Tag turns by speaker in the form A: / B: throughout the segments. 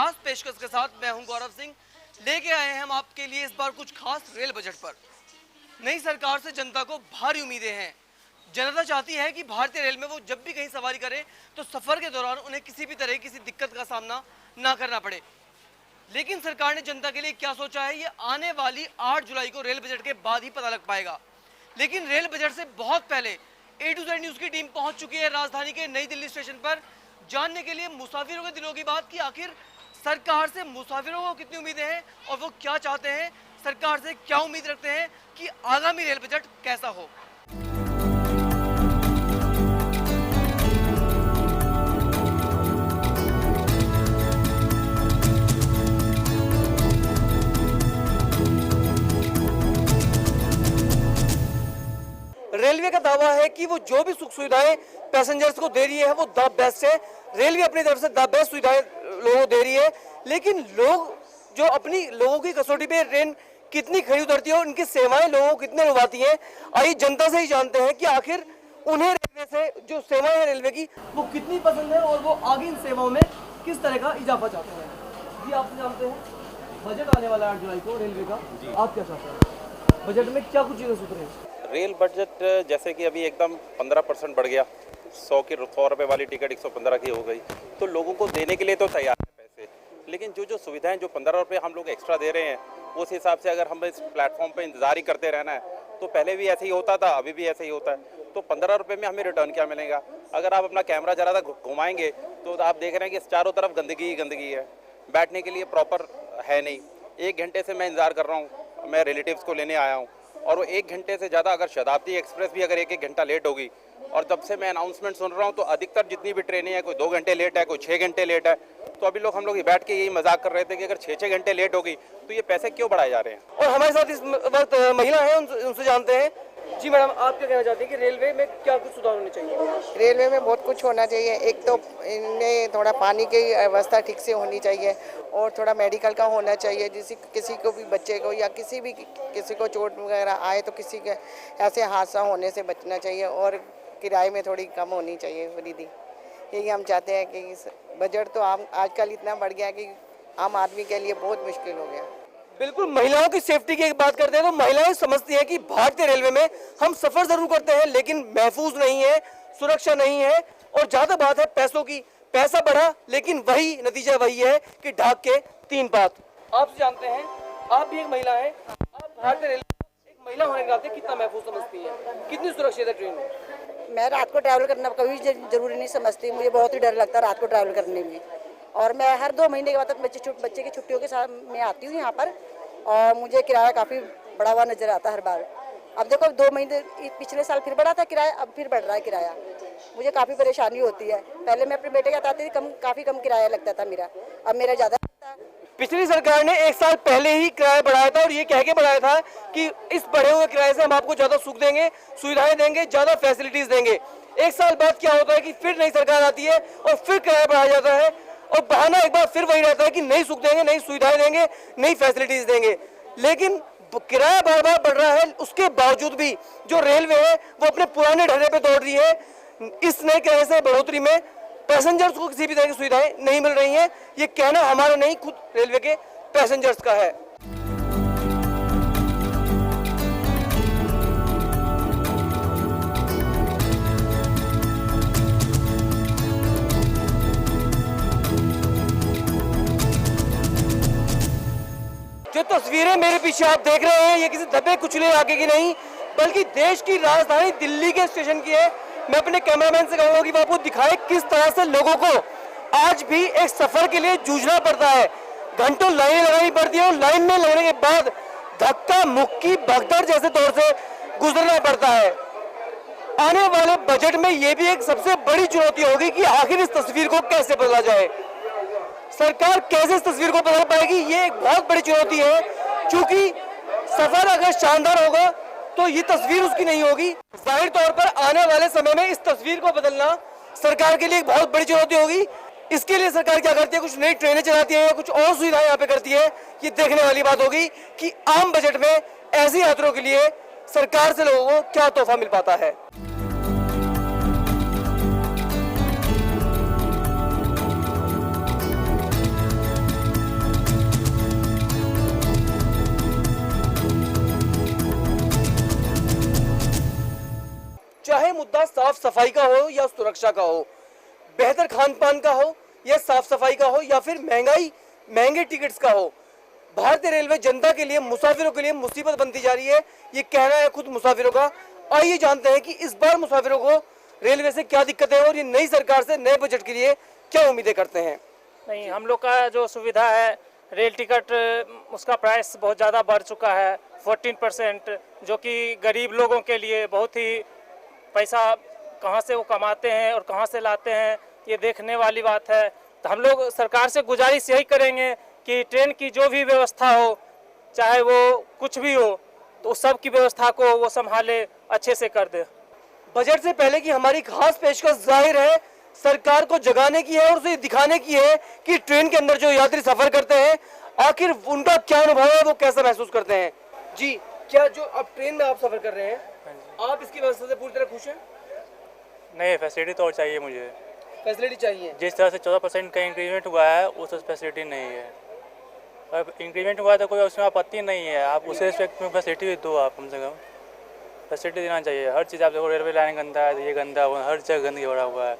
A: खास पेशकश के साथ मैं हूं गौरव सिंह। लेके आए हैं हम आपके लिए इस बार कुछ खास रेल बजट पर। नई सरकार से जनता को भारी उम्मीदें हैं। जनता चाहती है कि भारतीय रेल में वो जब भी कहीं सवारी करें तो सफर के दौरान उन्हें किसी भी तरह किसी दिक्कत का सामना ना करना पड़े। लेकिन सरकार ने जनता के लिए क्या सोचा है, ये आने वाली 8 जुलाई को रेल बजट के बाद ही पता लग पाएगा। लेकिन रेल बजट से बहुत पहले A to Z न्यूज की टीम पहुंच चुकी है राजधानी के नई दिल्ली स्टेशन पर, जानने के लिए मुसाफिरों के दिलों की बात कि आखिर सरकार से मुसाफिरों को कितनी उम्मीदें हैं और वो क्या चाहते हैं, सरकार से क्या उम्मीद रखते हैं कि आगामी रेल बजट कैसा हो। रेलवे का दावा है कि वो जो भी सुख सुविधाएं पैसेंजर्स को दे रही है वो द बेस्ट है। रेलवे अपनी तरफ से द बेस्ट सुविधाएं लोगों को दे रही है, लेकिन लोग जो अपनी लोगों की कसौटी पे ट्रेन कितनी खरी उतरती है और उनकी सेवाएं लोगों को कितने लुभाती हैं, आइए जनता से ही जानते हैं कि आखिर उन्हें रेलवे से जो सेवाएं हैं रेलवे की वो कितनी पसंद है और वो आगे इन सेवाओं में किस तरह का इजाफा चाहते हैं। जी आपसे जानते हैं, बजट आने वाला 8 जुलाई को रेलवे का, आप क्या चाहते हैं, बजट में क्या कुछ चीजें सुधरे?
B: रेल बजट जैसे कि अभी एकदम 15% बढ़ गया, 100 रुपये वाली टिकट 115 की हो गई, तो लोगों को देने के लिए तो तैयार है पैसे, लेकिन जो सुविधाएं जो 15 रुपये हम लोग एक्स्ट्रा दे रहे हैं उस हिसाब से अगर हम इस प्लेटफॉर्म पे इंतजार ही करते रहना है तो पहले भी ऐसे ही होता था, अभी भी ऐसे ही होता है, तो 15 रुपये में हमें रिटर्न क्या मिलेगा। अगर आप अपना कैमरा जरा सा घुमाएंगे तो आप देख रहे हैं कि चारों तरफ गंदगी ही गंदगी है, बैठने के लिए प्रॉपर है नहीं। 1 घंटे से मैं इंतज़ार कर रहा हूँ, मैं रिलेटिव्स को लेने आया हूँ और वो 1 घंटे से ज़्यादा, अगर शताब्दी एक्सप्रेस भी अगर 1 घंटा लेट होगी, और जब से मैं अनाउंसमेंट सुन रहा हूँ तो अधिकतर जितनी भी ट्रेनें हैं कोई 2 घंटे लेट है, कोई 6 घंटे लेट है। तो अभी हम लोग बैठ के यही मजाक कर रहे थे कि अगर 6 घंटे लेट होगी तो ये पैसे क्यों बढ़ाए जा रहे हैं।
A: और हमारे साथ इस वक्त महिला है, उनसे जानते हैं। जी मैडम, आप क्या कहना चाहती हैं कि रेलवे में क्या कुछ सुधार होने चाहिए?
C: रेलवे में बहुत कुछ होना चाहिए। एक तो इन्हें थोड़ा पानी की व्यवस्था ठीक से होनी चाहिए और थोड़ा मेडिकल का होना चाहिए, जिससे किसी को भी बच्चे को या किसी को चोट वगैरह आए तो किसी के ऐसे हादसा होने से बचना चाहिए और किराए में थोड़ी कम होनी चाहिए वृद्धि। यही हम चाहते हैं कि बजट तो आजकल इतना बढ़ गया कि आम आदमी के लिए बहुत मुश्किल हो गया।
A: बिल्कुल, महिलाओं की सेफ्टी की एक बात करते हैं तो महिलाएं समझती हैं कि भारतीय रेलवे में हम सफर जरूर करते हैं लेकिन महफूज नहीं है, सुरक्षा नहीं है, और ज्यादा बात है पैसों की। पैसा बढ़ा लेकिन वही नतीजा वही है कि ढाक के 3 बात। आप जानते हैं, आप भी एक महिला है, आप भारतीय रेलवे एक महिला होने के नाते कितना महफूज समझती है, कितनी सुरक्षित है ट्रेन?
C: मैं रात को ट्रैवल करना कभी जरूरी नहीं समझती, मुझे बहुत ही डर लगता है रात को ट्रैवल करने में। और मैं हर 2 महीने के बाद बच्चे की छुट्टियों के साथ मैं आती हूँ यहाँ पर, और मुझे किराया काफ़ी बढ़ा हुआ नजर आता है हर बार। अब देखो 2 महीने पिछले साल फिर बढ़ा था किराया, अब फिर बढ़ रहा है किराया। मुझे काफ़ी परेशानी होती है। पहले मैं अपने बेटे के साथ आती थी, काफ़ी कम किराया लगता था मेरा, अब मेरा ज़्यादा लगता है।
A: पिछली सरकार ने 1 साल पहले ही किराया बढ़ाया था और ये कह के बढ़ाया था कि इस बढ़े हुए किराए से हम आपको ज्यादा सुख देंगे, सुविधाएं देंगे, ज्यादा फैसिलिटीज देंगे। 1 साल बाद क्या होता है कि फिर नई सरकार आती है और फिर किराया बढ़ाया जाता है और बहाना एक बार फिर वही रहता है कि नई सुख देंगे, नई सुविधाएं देंगे, नई फैसिलिटीज देंगे। लेकिन किराया बार बार बढ़ रहा है, उसके बावजूद भी जो रेलवे है वो अपने पुराने ढर्रे पे दौड़ रही है। इस नए किराए से बढ़ोतरी में पैसेंजर्स को किसी भी तरह की सुविधाएं नहीं मिल रही हैं। ये कहना हमारा नहीं, खुद रेलवे के पैसेंजर्स का है। जो तस्वीरें मेरे पीछे आप देख रहे हैं ये किसी दबे कुचले इलाके की नहीं बल्कि देश की राजधानी दिल्ली के स्टेशन की है। मैं अपने कैमरामैन से कहूंगा कि वो आपको दिखाए किस तरह से लोगों को आज भी एक सफर के लिए जूझना पड़ता है। घंटों लाइन लगानी पड़ती है और लाइन में लगने के बाद धक्का मुक्की भगदड़ जैसे दौर से गुजरना पड़ता है। आने वाले बजट में ये भी एक सबसे बड़ी चुनौती होगी कि आखिर इस तस्वीर को कैसे बदला जाए, सरकार कैसे इस तस्वीर को बदल पाएगी, ये एक बहुत बड़ी चुनौती है। क्योंकि सफर अगर शानदार होगा तो ये तस्वीर उसकी नहीं होगी। जाहिर तौर पर आने वाले समय में इस तस्वीर को बदलना सरकार के लिए एक बहुत बड़ी चुनौती होगी। इसके लिए सरकार क्या करती है, कुछ नई ट्रेनें चलाती है या कुछ और सुविधाएं यहाँ पे करती है, ये देखने वाली बात होगी कि आम बजट में ऐसी यात्रियों के लिए सरकार से लोगों को क्या तोहफा मिल पाता है। चाहे मुद्दा साफ सफाई का हो या सुरक्षा का हो, बेहतर खान पान का हो या साफ सफाई का हो, या फिर महंगे टिकट्स का हो, भारतीय रेलवे जनता के लिए, मुसाफिरों के लिए मुसीबत बनती जा रही है। ये कहना है खुद मुसाफिरों का। आइए जानते हैं कि इस बार मुसाफिरों को रेलवे से क्या दिक्कतें हैं और ये नई सरकार से नए बजट के लिए क्या उम्मीदें करते हैं।
D: नहीं, हम लोग का जो सुविधा है रेल टिकट, उसका प्राइस बहुत ज़्यादा बढ़ चुका है 14%, जो कि गरीब लोगों के लिए बहुत ही पैसा कहाँ से वो कमाते हैं और कहाँ से लाते हैं, ये देखने वाली बात है। तो हम लोग सरकार से गुजारिश यही करेंगे कि ट्रेन की जो भी व्यवस्था हो, चाहे वो कुछ भी हो, तो उस सब की व्यवस्था को वो संभाले, अच्छे से कर दे।
A: बजट से पहले की हमारी खास पेशकश जाहिर है सरकार को जगाने की है और उसे दिखाने की है कि ट्रेन के अंदर जो यात्री सफर करते हैं आखिर उनका क्या अनुभव है, वो कैसा महसूस करते हैं। जी, क्या जो अब ट्रेन में आप सफर कर रहे हैं, आप इसकी व्यवस्था से पूरी तरह खुश हैं?
E: नहीं, फैसिलिटी तो और चाहिए मुझे।
A: फैसिलिटी चाहिए।
E: जिस तरह से 14% का इंक्रीमेंट हुआ है उस फैसिलिटी नहीं है। अब इंक्रीमेंट हुआ है तो कोई उसमें आपत्ति नहीं है, आप उसे रिस्पेक्ट में फैसिलिटी दो, आप कम से कम फैसिलिटी देना चाहिए। हर चीज़ आप देखो, रेलवे लाइन गंदा है, ये गंदा हुआ, हर जगह गंदगी भरा हुआ है।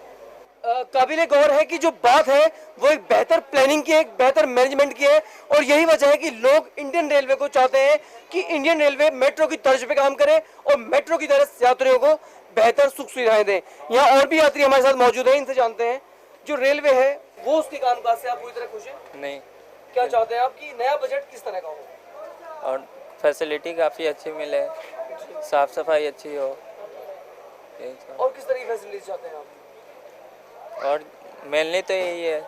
A: काबिले गौर है कि जो बात है वो एक बेहतर प्लानिंग की है, एक बेहतर मैनेजमेंट की है, और यही वजह है कि लोग इंडियन रेलवे को चाहते हैं कि इंडियन रेलवे मेट्रो की तर्ज पे काम करे और मेट्रो की तरह यात्रियों को बेहतर सुख सुविधाएं दें। यहाँ और भी यात्री हमारे साथ मौजूद हैं, इनसे जानते हैं जो रेलवे है वो उसके कामकाज से आप पूरी तरह खुश हैं?
F: नहीं।
A: क्या चाहते हैं आप कि नया बजट किस तरह का हो?
F: और फैसिलिटी काफ़ी अच्छी मिले, साफ सफाई अच्छी हो,
A: और किस तरह की फैसिलिटी चाहते हैं आप?
F: और मेनली तो यही है,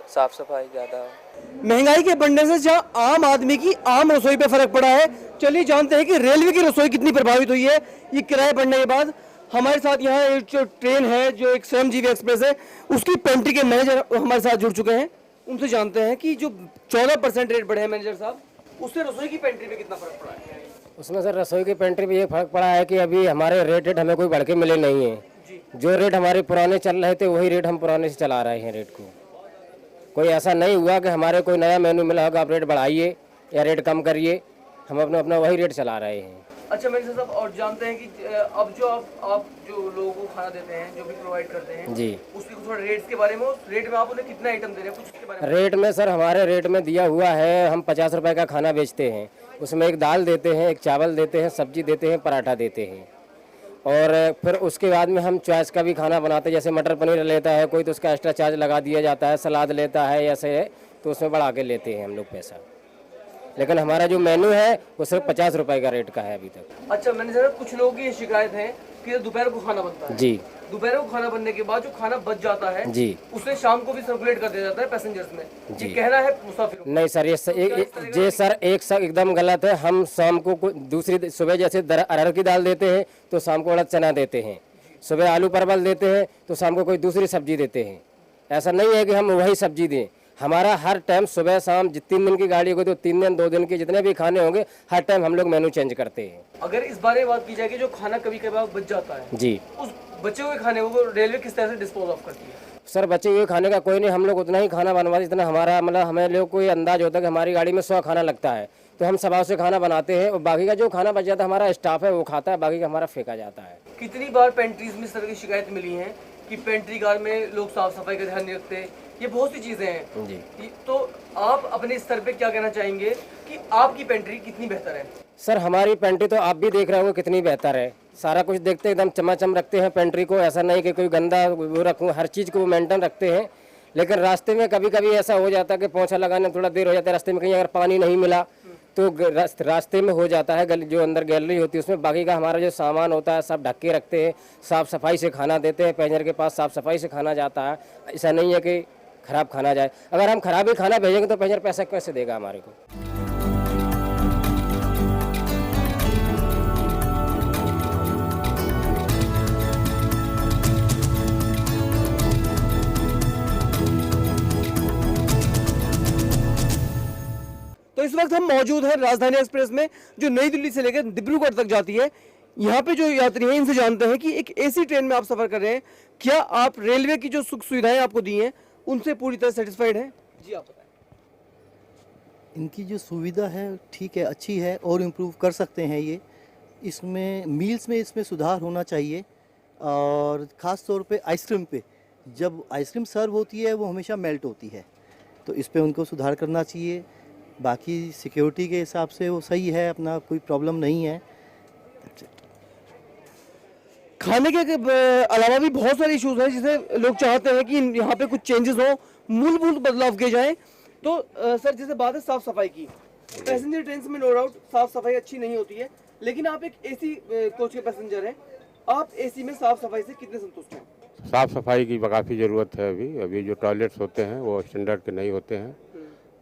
F: साफ सफाई ज़्यादा हो।
A: महंगाई के बढ़ने से जहाँ आम आदमी की आम रसोई पे फर्क पड़ा है, चलिए जानते हैं कि रेलवे की रसोई कितनी प्रभावित हुई है ये किराए बढ़ने के बाद। हमारे साथ यहाँ एक जो ट्रेन है, जो एक श्रमजीवी एक्सप्रेस है, उसकी पेंट्री के मैनेजर हमारे साथ जुड़ चुके हैं। उनसे जानते हैं कि जो 14% रेट बढ़े हैं मैनेजर साहब, उससे रसोई की पेंट्री पे कितना फर्क पड़ा है?
G: उसमें सर रसोई की पेंट्री पे ये फर्क पड़ा है कि अभी हमारे रेट हमें कोई बढ़ के मिले नहीं है। जो रेट हमारे पुराने चल रहे थे वही रेट हम पुराने से चला रहे हैं रेट को। कोई ऐसा नहीं हुआ कि हमारे कोई नया मेन्यू मिला होगा आप रेट बढ़ाइए या रेट कम करिए, हम अपना वही रेट चला रहे हैं।
A: अच्छा मैनेजर साहब, और जानते हैं कि अब जो आप जो लोगों को खाना देते हैं, जो भी प्रोवाइड करते हैं
G: जी,
A: उसकी थोड़ा रेट्स के बारे में, उस रेट में आप उन्हें कितना आइटम दे रहे हैं, कुछ उसके बारे में?
G: रेट में सर हमारे रेट में दिया हुआ है, हम 50 रुपए का खाना बेचते हैं, उसमें एक दाल देते हैं, एक चावल देते हैं, सब्जी देते हैं, पराठा देते हैं, और फिर उसके बाद में हम चॉइस का भी खाना बनाते हैं। जैसे मटर पनीर लेता है कोई तो उसका एक्स्ट्रा चार्ज लगा दिया जाता है, सलाद लेता है ऐसे है तो उसमें बढ़ा के लेते हैं हम लोग पैसा। लेकिन हमारा जो मेन्यू है वो सिर्फ 50 रुपए का रेट का है अभी तक।
A: अच्छा मैनेजर साहब, कुछ लोगों की शिकायत है कि दोपहर को खाना बनता है,
G: जी,
A: दोपहर को खाना बनने के बाद जो खाना बच जाता है
G: जी,
A: उसे शाम को भी सर्कुलेट कर दिया जाता है पैसेंजर्स में, ये कहना है मुसाफिरों।
G: नहीं सर, ये सर एकदम गलत है। हम शाम को दूसरी सुबह जैसे अरहर की दाल देते हैं तो शाम को उड़द चना देते हैं, सुबह आलू परवल देते हैं तो शाम को कोई दूसरी सब्जी देते हैं। ऐसा नहीं है कि हम वही सब्जी दें, हमारा हर टाइम सुबह शाम 3 दिन की गाड़ी होगी तो 3 दिन 2 दिन के जितने भी खाने होंगे हर टाइम हम लोग मेनू चेंज करते हैं।
A: अगर इस बारे में बात की जाए कि जो खाना कभी कभार बच जाता है
G: जी,
A: उस बचे हुए खाने को रेलवे किस तरह से डिस्पोज ऑफ करती है?
G: सर बचे हुए खाने का कोई नहीं, हम लोग उतना ही खाना बनवाते जितना हमारा मतलब हमें लोग को ये अंदाज होता है कि हमारी गाड़ी में 100 खाना लगता है तो हम 100 से खाना बनाते हैं और बाकी का जो खाना बच जाता है हमारा स्टाफ है वो खाता है, बाकी का हमारा फेंका जाता है।
A: कितनी बार पेंट्रीज में इस तरह की शिकायत मिली है कि पेंट्री कार में लोग साफ सफाई का ध्यान नहीं रखते, ये बहुत सी चीजें हैं
G: जी।
A: तो आप अपने स्तर पे क्या कहना चाहेंगे कि आपकी पेंट्री कितनी बेहतर है?
G: सर हमारी पेंट्री तो आप भी देख रहे होंगे कितनी बेहतर है, सारा कुछ देखते एकदम चमाचम रखते हैं पेंट्री को, ऐसा नहीं कि कोई गंदा वो रखूँ, हर चीज़ को मेंटेन रखते हैं। लेकिन रास्ते में कभी कभी ऐसा हो जाता है कि पोंछा लगाने में थोड़ा देर हो जाता है, रास्ते में कहीं अगर पानी नहीं मिला तो रास्ते में हो जाता है, जो अंदर गैलरी होती है उसमें बाकी का हमारा जो सामान होता है सब ढक के रखते हैं, साफ़ सफाई से खाना देते हैं, पैसेंजर के पास साफ़ सफाई से खाना जाता है। ऐसा नहीं है कि खराब खाना जाए, अगर हम खराब ही खाना भेजेंगे तो पैसेंजर पैसा कैसे देगा हमारे को?
A: तो इस वक्त हम मौजूद हैं राजधानी एक्सप्रेस में जो नई दिल्ली से लेकर डिब्रूगढ़ तक जाती है। यहाँ पे जो यात्री हैं इनसे जानते हैं कि एक एसी ट्रेन में आप सफर कर रहे हैं, क्या आप रेलवे की जो सुख सुविधाएं आपको दी हैं उनसे पूरी तरह सेटिस्फाइड हैं? जी आप बताएं।
H: इनकी जो सुविधा है ठीक है, अच्छी है और इम्प्रूव कर सकते हैं ये। इसमें मील्स में इसमें सुधार होना चाहिए, और ख़ास तौर पे आइसक्रीम पे, जब आइसक्रीम सर्व होती है वो हमेशा मेल्ट होती है, तो इस पे उनको सुधार करना चाहिए। बाकी सिक्योरिटी के हिसाब से वो सही है, अपना कोई प्रॉब्लम नहीं है।
A: खाने के अलावा भी बहुत सारे इश्यूज हैं जिसे लोग चाहते हैं कि यहाँ पे कुछ चेंजेस हो, मूलभूत बदलाव किए जाएं। तो सर, जैसे बात है साफ सफाई की, पैसेंजर ट्रेन में नो डाउट साफ सफाई अच्छी नहीं होती है, लेकिन आप एक एसी कोच के पैसेंजर हैं, आप एसी में साफ सफाई से कितने संतुष्ट हैं?
I: साफ़ सफाई की काफ़ी ज़रूरत है। अभी जो टॉयलेट्स होते हैं वो स्टैंडर्ड के नहीं होते हैं,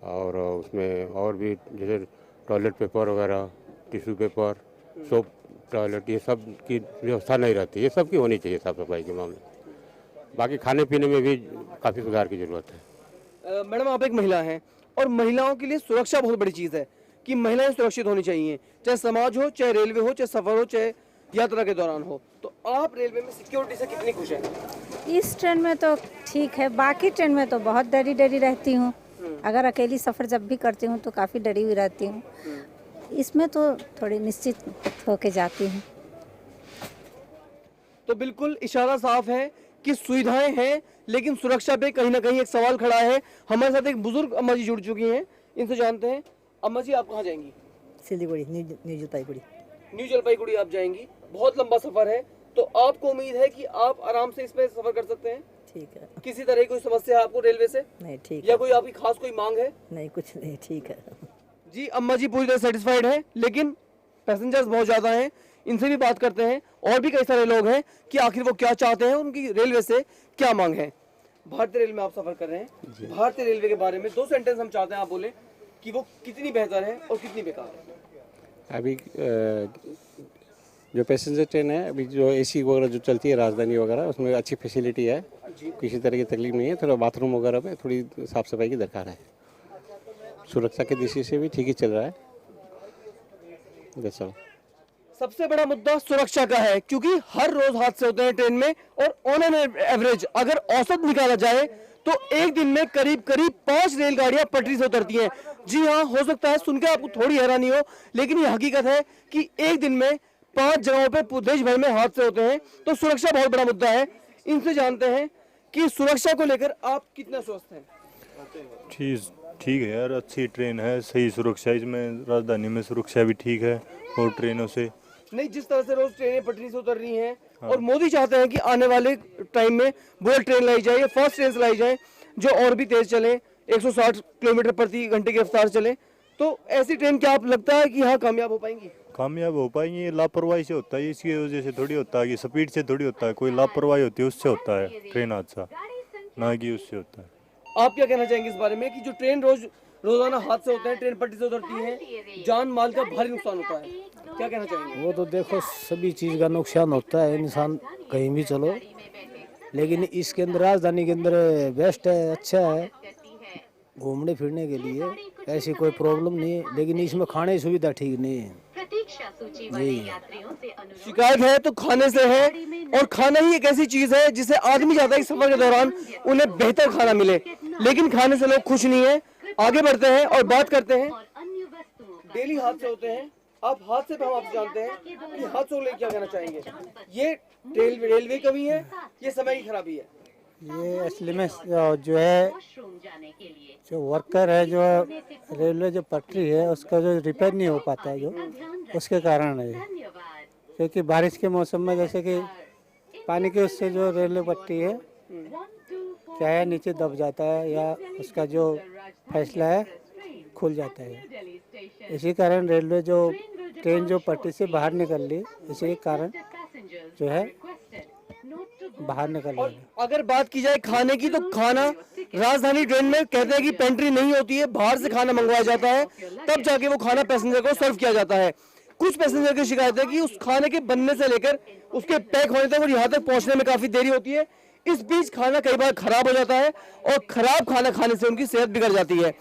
I: और उसमें और भी जैसे टॉयलेट पेपर वगैरह, टिश्यू पेपर, सोप टॉयलेट, ये सब की व्यवस्था नहीं रहती। ये सब की होनी चाहिए साफ़ सफाई के मामले। बाकी खाने पीने में भी काफ़ी सुधार की ज़रूरत है।
A: मैडम, आप एक महिला हैं और महिलाओं के लिए सुरक्षा बहुत बड़ी चीज़ है कि महिलाएं सुरक्षित होनी चाहिए, चाहे समाज हो, चाहे रेलवे हो, चाहे सफ़र हो, चाहे यात्रा के दौरान हो। तो आप रेलवे में सिक्योरिटी से कितनी खुश हैं?
J: इस ट्रेन में तो ठीक है, बाकी ट्रेन में तो बहुत डरी डरी रहती हूँ। अगर अकेली सफ़र जब भी करती हूँ तो काफ़ी डरी हुई रहती हूँ। इसमें तो थोड़ी निश्चित होके जाती हूँ।
A: तो बिल्कुल इशारा साफ है कि सुविधाएं हैं, लेकिन सुरक्षा पे कहीं ना कहीं एक सवाल खड़ा है। हमारे साथ एक बुजुर्ग अम्मा जी जुड़ चुकी हैं, इनसे जानते हैं। अम्मा जी, आप कहाँ जाएंगी?
C: सिलीगुड़ी, न्यू जलपाईगुड़ी।
A: न्यू जलपाईगुड़ी आप जाएंगी, बहुत लंबा सफर है, तो आपको उम्मीद है कि आप आराम से इसमें सफर कर सकते हैं?
C: ठीक है।
A: किसी तरह की कोई समस्या है आपको रेलवे से?
C: नहीं, ठीक
A: या कोई आपकी खास कोई मांग है?
C: नहीं, कुछ नहीं, ठीक है।
A: जी, अम्मा जी पूरी तरह सेटिस्फाइड है, लेकिन पैसेंजर्स बहुत ज़्यादा हैं। इनसे भी बात करते हैं, और भी कई सारे लोग हैं कि आखिर वो क्या चाहते हैं, उनकी रेलवे से क्या मांग है। भारतीय रेलवे में आप सफ़र कर रहे हैं, भारतीय रेलवे के बारे में 2 सेंटेंस हम चाहते हैं आप बोले कि वो कितनी बेहतर है और कितनी बेकार है।
K: अभी जो पैसेंजर ट्रेन है, अभी जो एसी वगैरह जो चलती है राजधानी वगैरह, उसमें अच्छी फैसिलिटी है, किसी तरह की तकलीफ नहीं है। थोड़ा बाथरूम वगैरह में थोड़ी साफ़ सफाई की दरकार है। सुरक्षा की दृष्टि से भी ठीक ही चल रहा है।
A: सबसे बड़ा मुद्दा सुरक्षा का है, क्योंकि हर रोज हादसे होते हैं ट्रेन में, और ऑन एन एवरेज अगर औसत निकाला जाए तो एक दिन में करीब 5 रेलगाड़ियां पटरी से उतरती हैं। जी हाँ, हो सकता है सुनकर आपको थोड़ी हैरानी हो, लेकिन ये हकीकत है कि एक दिन में 5 जगहों पे देश भर में हादसे होते हैं। तो सुरक्षा बहुत बड़ा मुद्दा है। इनसे जानते हैं कि सुरक्षा को लेकर आप कितना स्वस्थ हैं?
L: ठीक है यार, अच्छी ट्रेन है, सही सुरक्षा, इसमें राजधानी में सुरक्षा भी ठीक है और ट्रेनों से
A: नहीं। जिस तरह से रोज ट्रेनें पटरी से उतर रही हैं, और मोदी चाहते हैं कि आने वाले टाइम में बुलेट ट्रेन लाई जाए, फास्ट ट्रेन लाई जाए जो और भी तेज चले, 160 किलोमीटर प्रति घंटे की रफ्तार चले, तो ऐसी ट्रेन क्या आप लगता है कि यहाँ कामयाब हो पाएंगी?
L: कामयाब हो पाएंगी? लापरवाही से होता है, इसकी वजह से थोड़ी होता है कि स्पीड से थोड़ी होता है, कोई लापरवाही होती है उससे होता है ट्रेन हादसा, ना कि उससे होता है।
A: आप क्या कहना चाहेंगे इस बारे में कि जो ट्रेन रोजाना हादसे होते हैं, ट्रेन पटरी से उतरती है, जान माल का भारी नुकसान होता है, क्या कहना चाहेंगे?
M: वो तो देखो, सभी चीज़ का नुकसान होता है, इंसान कहीं भी चलो, लेकिन इसके अंदर राजधानी के अंदर बेस्ट है, अच्छा है घूमने फिरने के लिए, ऐसी कोई प्रॉब्लम नहीं है। लेकिन इसमें खाने की सुविधा ठीक नहीं है।
A: शिकायत है तो खाने से है, और खाना ही एक ऐसी चीज है जिसे आदमी चाहता है कि सफर के दौरान उन्हें बेहतर खाना मिले, लेकिन खाने से लोग खुश नहीं है। आगे बढ़ते हैं और बात करते हैं। डेली हादसे होते हैं, आप हादसे पे हम आपसे जानते हैं कि हादसों को लेकर क्या कहना चाहेंगे? ये रेलवे कमी है, ये समय की खराबी है?
M: ये असली में जो है, जो वर्कर है, जो रेलवे जो पटरी है उसका जो रिपेयर नहीं हो पाता है, जो उसके कारण है। क्योंकि बारिश के मौसम में जैसे कि पानी के उससे जो रेलवे पट्टी है क्या है, नीचे दब जाता है, या उसका जो फैसला है खुल जाता है। इसी कारण रेलवे जो ट्रेन जो पट्टी से बाहर निकल ली, इसी कारण जो है बाहर निकल रही है।
A: अगर बात की जाए खाने की, तो खाना राजधानी ट्रेन में कहते हैं कि पेंट्री नहीं होती है, बाहर से खाना मंगवाया जाता है, तब जाके वो खाना पैसेंजर को सर्व किया जाता है। कुछ पैसेंजर की शिकायत है कि उस खाने के बनने से लेकर उसके पैक होने तक और यहाँ तक पहुँचने में काफी देरी होती है। इस बीच खाना कई बार खराब हो जाता है, और खराब खाना खाने से उनकी सेहत बिगड़ जाती है।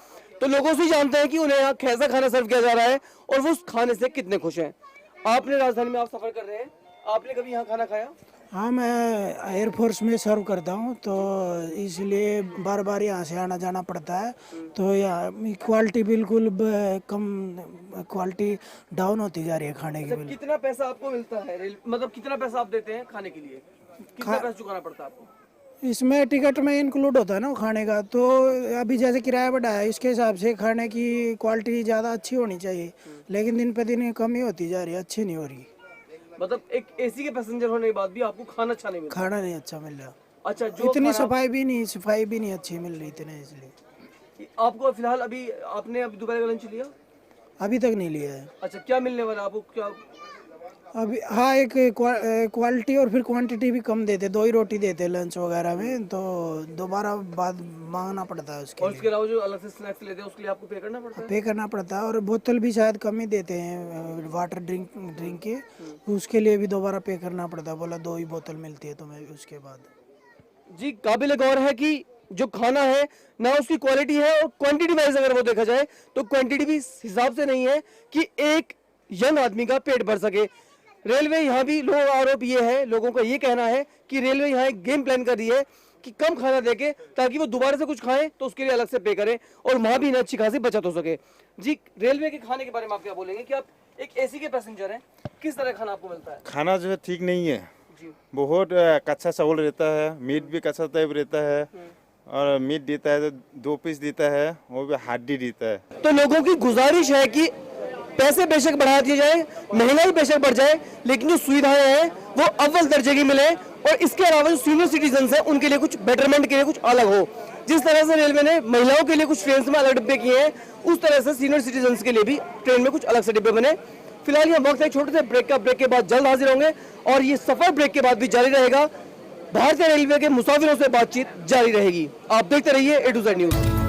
A: तो लोगों से जानते हैं कि उन्हें यहाँ कैसा खाना सर्व किया जा रहा है और वो उस खाने से कितने खुश हैं। आपने राजधानी में आप सफर कर रहे हैं, आपने कभी यहाँ खाना खाया?
M: हाँ, मैं एयरफोर्स में सर्व करता हूँ, तो इसलिए बार बार यहाँ से आना जाना पड़ता है। तो यहाँ क्वालिटी बिल्कुल कम, क्वालिटी डाउन होती जा रही है खाने की।
A: अच्छा, कितना पैसा आपको मिलता है मतलब कितना पैसा आप देते हैं खाने के लिए, कितना पैसा चुकाना पड़ता है आपको?
M: इसमें टिकट में इंक्लूड होता है ना खाने का, तो अभी जैसे किराया बढ़ा है इसके हिसाब से खाने की क्वालिटी ज़्यादा अच्छी होनी चाहिए, लेकिन दिन पे दिन कमी होती जा रही है, अच्छी नहीं हो रही।
A: मतलब एक एसी के पैसेंजर होने के बाद भी आपको खाना अच्छा नहीं मिलता?
M: खाना नहीं अच्छा मिल रहा।
A: अच्छा, जो
M: इतनी सफाई भी नहीं अच्छी मिल रही इतने, इसलिए।
A: आपको फिलहाल अभी आपने दोपहर का लंच लिया?
M: अभी तक नहीं लिया है।
A: अच्छा, क्या मिलने वाला आपको क्या?
M: अभी हाँ, एक क्वालिटी और फिर क्वांटिटी भी कम देते, 2 ही रोटी देते लंच वगैरह में, तो दोबारा बाद मांगना पड़ता है उसके
A: और उसके अलावा जो अलग से स्नैक्स लेते हैं उसके लिए आपको पे करना पड़ता है?
M: पे करना पड़ता है, और बोतल भी शायद कम ही देते हैं वाटर ड्रिंक के, उसके लिए भी दोबारा पे करना पड़ता है। बोला 2 ही बोतल मिलती है तुम्हें उसके बाद।
A: जी, काबिल गौर है कि जो खाना है ना उसकी क्वालिटी है, और क्वांटिटी वाइज अगर वो देखा जाए तो क्वांटिटी भी इस हिसाब से नहीं है कि एक यंग आदमी का पेट भर सके। रेलवे यहाँ भी लोगों का आरोप ये है, लोगों का ये कहना है कि रेलवे यहाँ एक गेम प्लान कर रही है कि कम खाना देके ताकि वो दोबारा से कुछ खाएं तो उसके लिए अलग से पे करें और वहाँ भी अच्छी खासी बचत हो सके। जी, रेलवे के खाने के बारे में आप क्या बोलेंगे कि आप एक एसी के पैसेंजर हैं, किस तरह खाना आपको मिलता है?
N: खाना जो है ठीक नहीं है, बहुत कच्चा चावल रहता है, मीट भी कच्चा टाइप रहता है, और मीट देता है तो 2 पीस देता है, वो भी हड्डी देता है।
A: तो लोगों की गुजारिश है कि पैसे बेशक बढ़ा दिए जाए, महंगाई बेशक बढ़ जाए, लेकिन जो सुविधाएं हैं वो अव्वल दर्जे की मिले, और इसके अलावा जो सीनियर सिटीजन हैं उनके लिए कुछ बेटरमेंट के लिए कुछ अलग हो। जिस तरह से रेलवे ने महिलाओं के लिए कुछ ट्रेन में अलग डिब्बे किए हैं, उस तरह से सीनियर सिटीजन के लिए भी ट्रेन में कुछ अलग से डिब्बे बने। फिलहाल ये वक्त है छोटे से ब्रेक का, ब्रेक के बाद जल्द हाजिर होंगे और ये सफर ब्रेक के बाद भी जारी रहेगा। भारतीय रेलवे के मुसाफिरों से बातचीत जारी रहेगी। आप देखते रहिए A to Z न्यूज।